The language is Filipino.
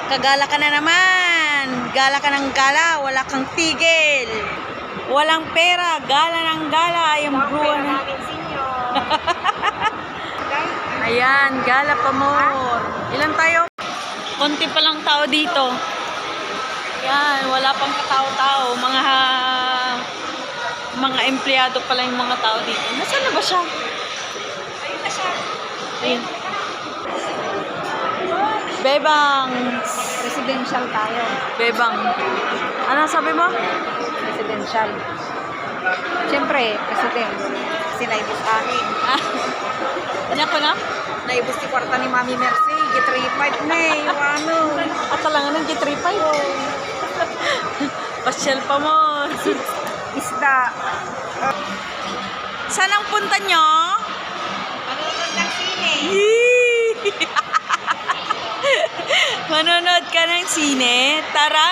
Kagala ka na naman. Gala ka ng gala. Wala kang tigil. Walang pera. Gala ng gala. Yung bruwa na. Ayan. Gala pa more. Ilan tayo? Konti pa lang tao dito. Ayan. Wala pang katao-tao. Mga empleyado pala yung mga tao dito. Nasaan na ba siya? Ayun na siya. Ayun. Bebang. Presidential tayo. Bebang. Ano sabi mo? Presidential. Siyempre, president. Kasi naibos amin. Kanya ko na? Naibos si kwarta ni Mami Mercy. G35 na eh. Ano? At talaga ng G35. Pasyal pa mo. Isda. Saan ang punta nyo? Manonood ng sine. Manonood ka ng sine? Tara!